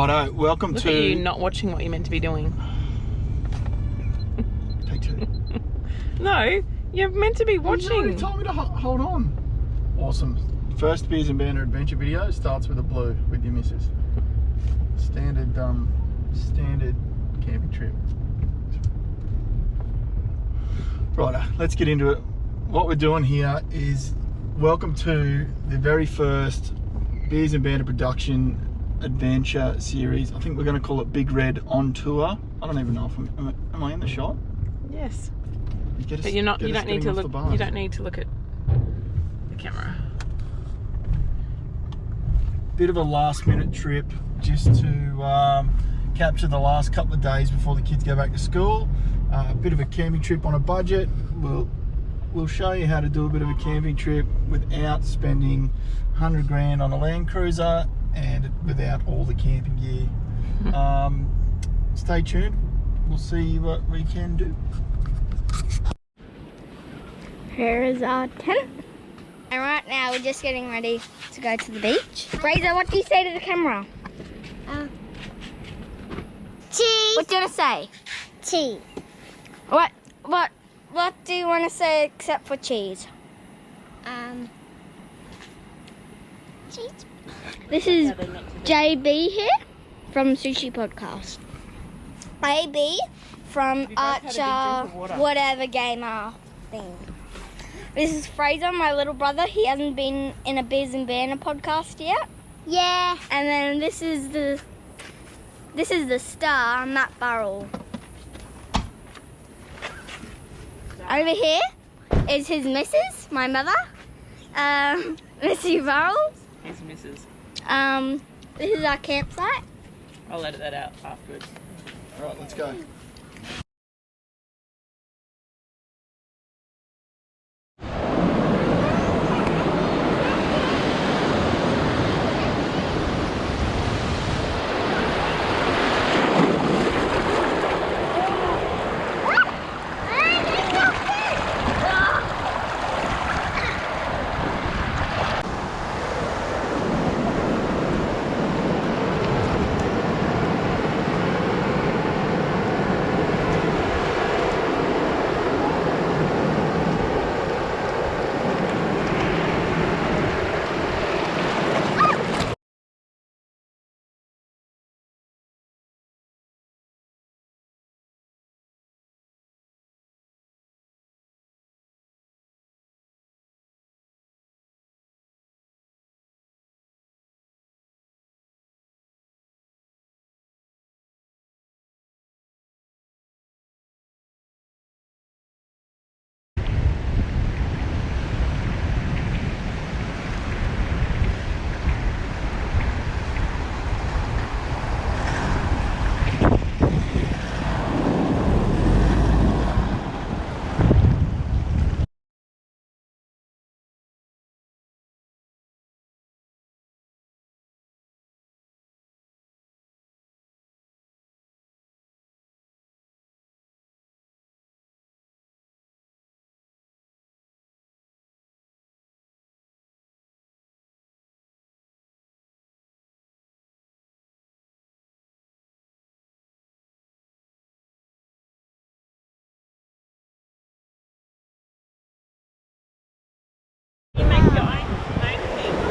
Righto, welcome Look to... at you not watching what you're meant to be doing. Take two. No, you're meant to be You already watching. told me to hold on. Awesome. First Beers and Banter adventure video starts with a blue with your missus. Standard camping trip. Righto, let's get into it. What we're doing here is welcome to the very first Beers and Banter production adventure series. I think we're going to call it Big Red on Tour. I don't even know if am I in the shot? Yes. But you're not. You don't need to look. You don't need to look at the camera. Bit of a last-minute trip just to capture the last couple of days before the kids go back to school. A bit of a camping trip on a budget. We'll show you how to do a bit of a camping trip without spending 100 grand on a Land Cruiser and without all the camping gear. Stay tuned. We'll see what we can do. Here is our tent. And right now we're just getting ready to go to the beach. Fraser, what do you say to the camera? Cheese. What do you want to say? Cheese. What do you want to say except for cheese? Cheese. This is JB here from Sushi Podcast. AB from Archer, whatever gamer thing. This is Fraser, my little brother. He hasn't been in a Beers and Banter podcast yet. Yeah. And then this is the star, Matt Burrell. Over here is his missus, my mother, Missy Burrell. His missus. This is our campsite. I'll edit that out afterwards. All right, let's go.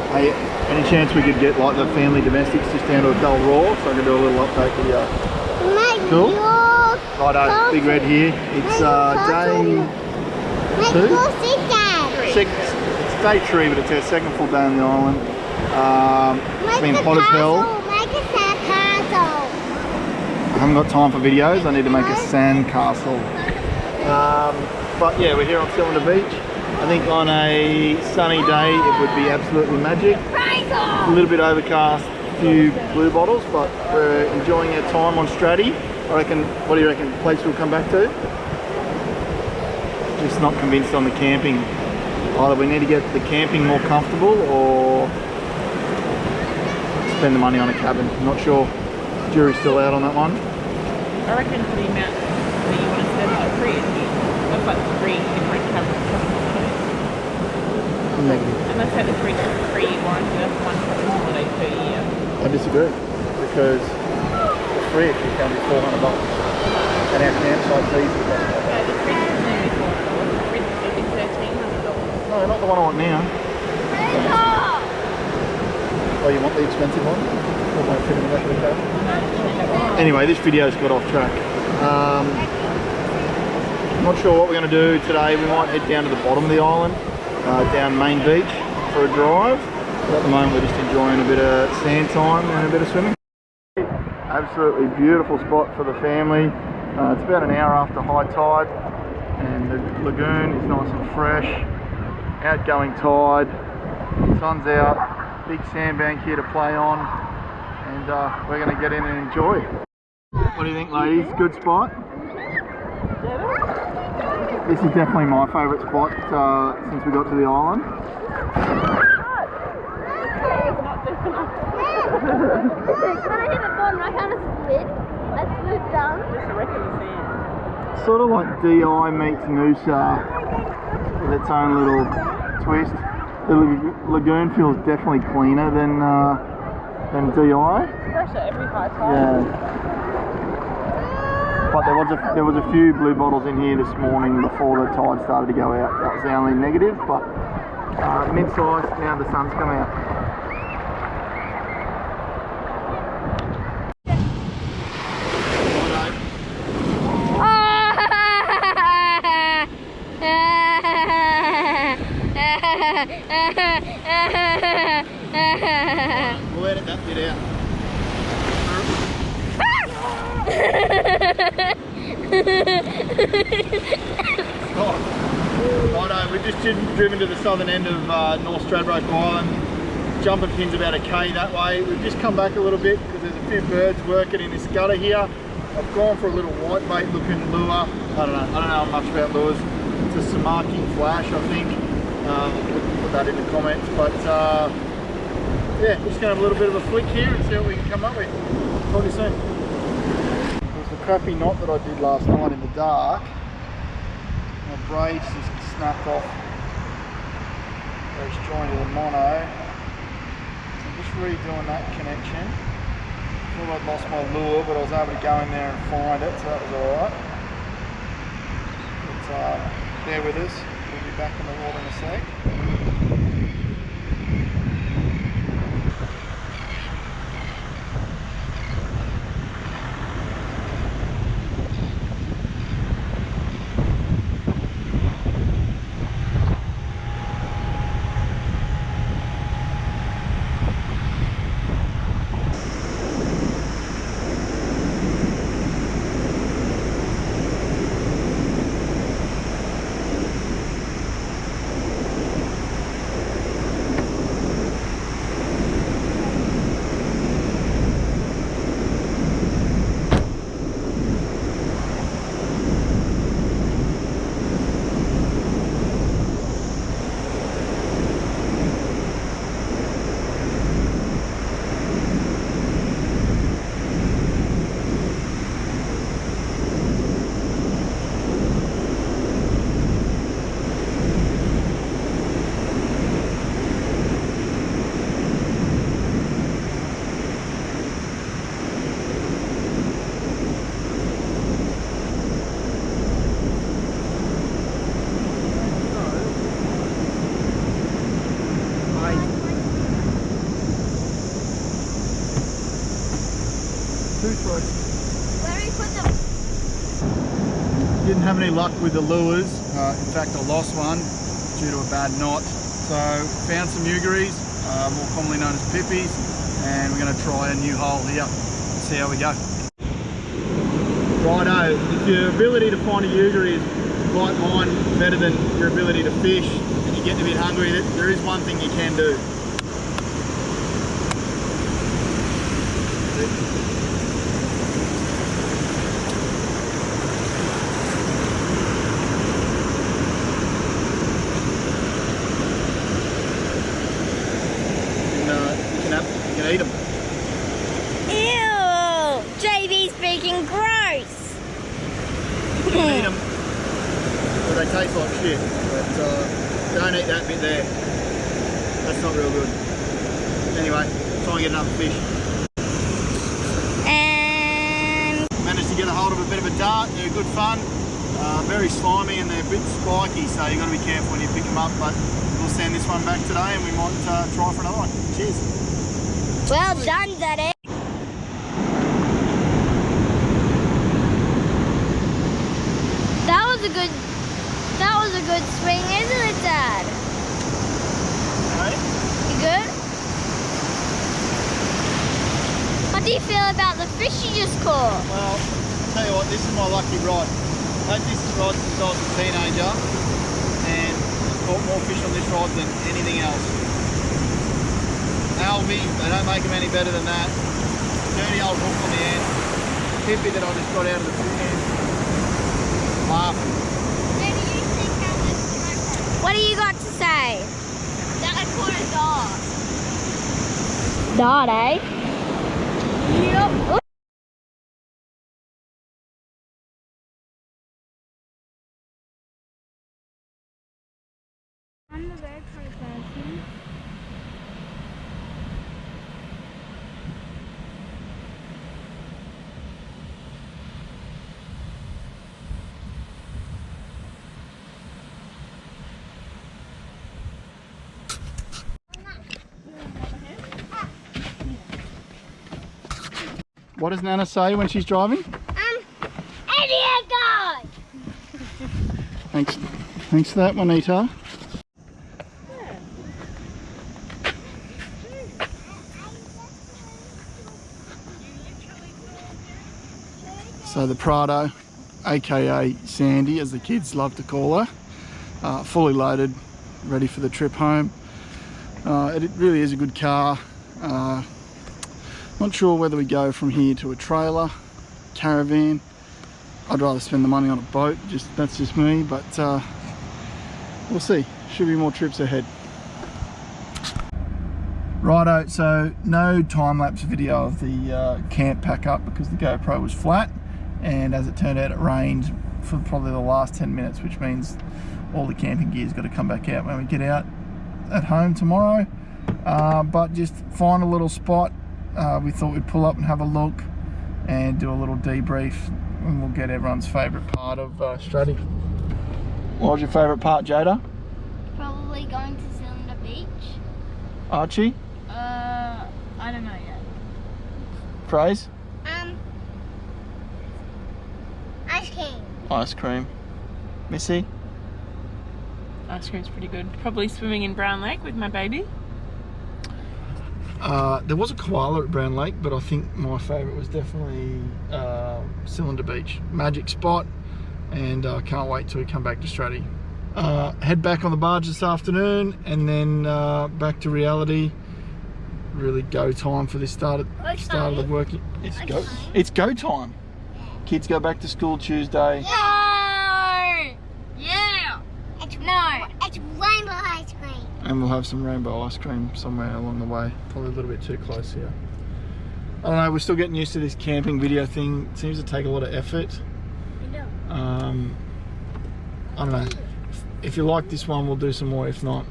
Hey, any chance we could get like the family domestics just down to a dull raw so I can do a little update video? Cool? Righto, Big Red here. It's day 2? 6. It's day 3, but it's our second full day on the island. It's been hot as hell. I haven't got time for videos. I need to make a sand castle. But yeah, we're here on Cylinder Beach. I think on a sunny day it would be absolutely magic. A little bit overcast, a few blue bottles, but we're enjoying our time on Straddie. I reckon, what do you reckon, the place we'll come back to? Just not convinced on the camping. Either we need to get the camping more comfortable or spend the money on a cabin. I'm not sure. Jury's still out on that one. I reckon for the amount that you want to spend on a free, that's like 3 different cabins. Negative. And let's say the 3 warranty, that's 1 holiday per year. I disagree. because the fridge is going to be $400 and our campsite fees will cost So the fridge is only $400. The fridge is going to be $1,300. No, not the one I want now. Oh, you want the expensive one? Or won't fit in the back of the car? Anyway, this video's got off track. Not sure what we're going to do today. We might head down to the bottom of the island, down Main Beach for a drive. But at the moment we're just enjoying a bit of sand time and a bit of swimming. Absolutely beautiful spot for the family. It's about an hour after high tide and the lagoon is nice and fresh. Outgoing tide, sun's out, big sandbank here to play on, and we're going to get in and enjoy. What do you think, ladies? Good spot? This is definitely my favourite spot since we got to the island. Can I hit the bottom? I kind of slid. I slid down. Just a wreck in the sand. Sort of like DI meets Noosa with its own little twist. The lagoon feels definitely cleaner than DI. Fresher every high tide. Yeah. But there was a few blue bottles in here this morning before the tide started to go out. That was the only negative, but mid-sized, now the sun's come out. We'll edit that bit out. Righto, we've just driven to the southern end of North Straddie Island. Jumping pin's about a K that way. We've just come back a little bit because there's a few birds working in this gutter here. I've gone for a little whitebait looking lure. I don't know much about lures. It's a Samaki Flash, I think. Put that in the comments, but yeah, we're just going to have a little bit of a flick here and see what we can come up with. Talk to you soon. It was the crappy knot that I did last night in the dark. My braids just snapped off where it's joined to the mono. So I'm just redoing that connection. I thought I'd lost my lure, but I was able to go in there and find it, so that was alright. But bear with us, we'll be back on the water in a sec. Where do we put them? Didn't have any luck with the lures. In fact, I lost one due to a bad knot. So found some eugeries, more commonly known as pippies, and we're going to try a new hole here and see how we go. Righto, if your ability to find a eugery is like mine, better than your ability to fish, and you're getting a bit hungry, there is one thing you can do. You can eat them. Ew! JB's speaking gross. You can eat them, but they taste like shit. But don't eat that bit there. That's not real good. Anyway, try and get another fish. start. They're good fun. Very slimy and they're a bit spiky, so you've got to be careful when you pick them up. But we'll send this one back today and we might try for another one. Cheers. Well done, Daddy. That was a good swing, isn't it, Dad? Hey? You good? What do you feel about the fish you just caught? Well, I'll tell you what, this is my lucky rod. I've had this rod since I was a teenager and I've caught more fish on this rod than anything else. Alvy, they don't make them any better than that. Dirty old hook on the end. Pippy that I just got out of the fish end. Laughing. What do you got to say? That I caught a dart. Dart, eh? Yep. I'm the very pretty person. What does Nana say when she's driving? Idiot guy! Thanks for that, Juanita. So the Prado, aka Sandy, as the kids love to call her, fully loaded, ready for the trip home. It really is a good car. Not sure whether we go from here to a trailer, caravan. I'd rather spend the money on a boat, that's just me, but we'll see. Should be more trips ahead. Righto, so no time-lapse video of the camp pack up because the GoPro was flat, and as it turned out it rained for probably the last 10 minutes, which means all the camping gear's got to come back out when we get out at home tomorrow. But just find a little spot. We thought we'd pull up and have a look and do a little debrief, and we'll get everyone's favourite part of Straddie. What was your favourite part, Jada? Probably going to Cylinder Beach. Archie? I don't know yet. Praise? Ice cream. Ice cream. Missy? Ice cream's pretty good. Probably swimming in Brown Lake with my baby. There was a koala at Brown Lake, but I think my favourite was definitely Cylinder Beach. Magic spot, and I can't wait till we come back to Straddie. Head back on the barge this afternoon, and then back to reality. Really go time for this start of the working. It's go time. Kids go back to school Tuesday. No! Yeah! It's rainbow ice cream. And we'll have some rainbow ice cream somewhere along the way. Probably a little bit too close here. I don't know, we're still getting used to this camping video thing. It seems to take a lot of effort. I don't know. If you like this one, we'll do some more. If not,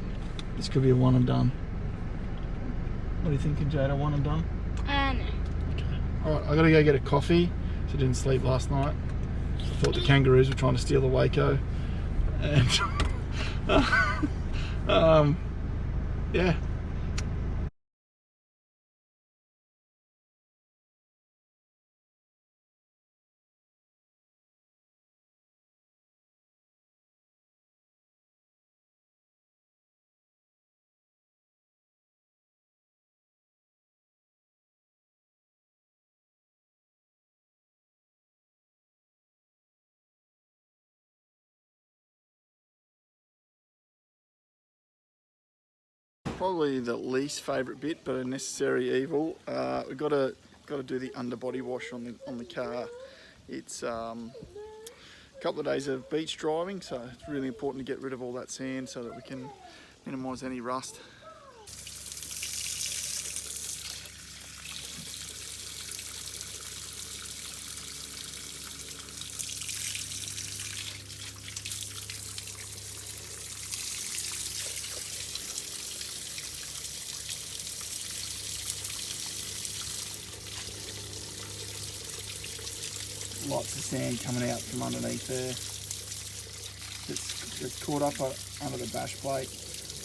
this could be a one and done. What are you thinking, Jada? One and done? No. Okay. Alright, I gotta go get a coffee. So I didn't sleep last night. I thought the kangaroos were trying to steal the Waco. And yeah. Probably the least favourite bit, but a necessary evil. We've got to do the underbody wash on the car. It's a couple of days of beach driving, so it's really important to get rid of all that sand so that we can minimise any rust. lots of sand coming out from underneath there. It's caught up under the bash plate.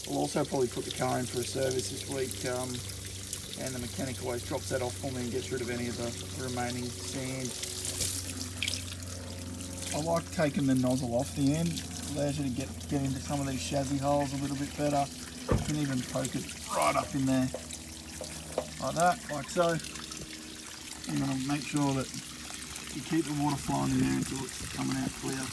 I'll also probably put the car in for a service this week, and the mechanic always drops that off for me and gets rid of any of the remaining sand. I like taking the nozzle off the end. It allows you to get into some of these chassis holes a little bit better. You can even poke it right up in there, like that, like so. You want to make sure that you keep the water flowing in there until it's coming out clear.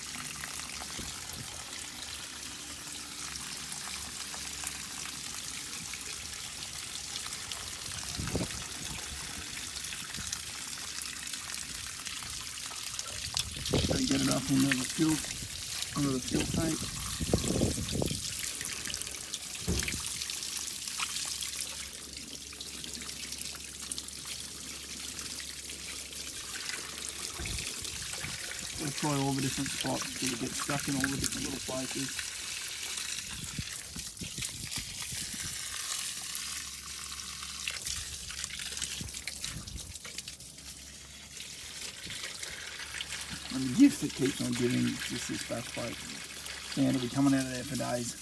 So you get it up under the fuel tank. We'll try all the different spots until it gets stuck in all the different little places. And the gift that keeps on giving is just this back plate. Sand will be coming out of there for days.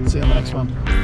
See you on the next one.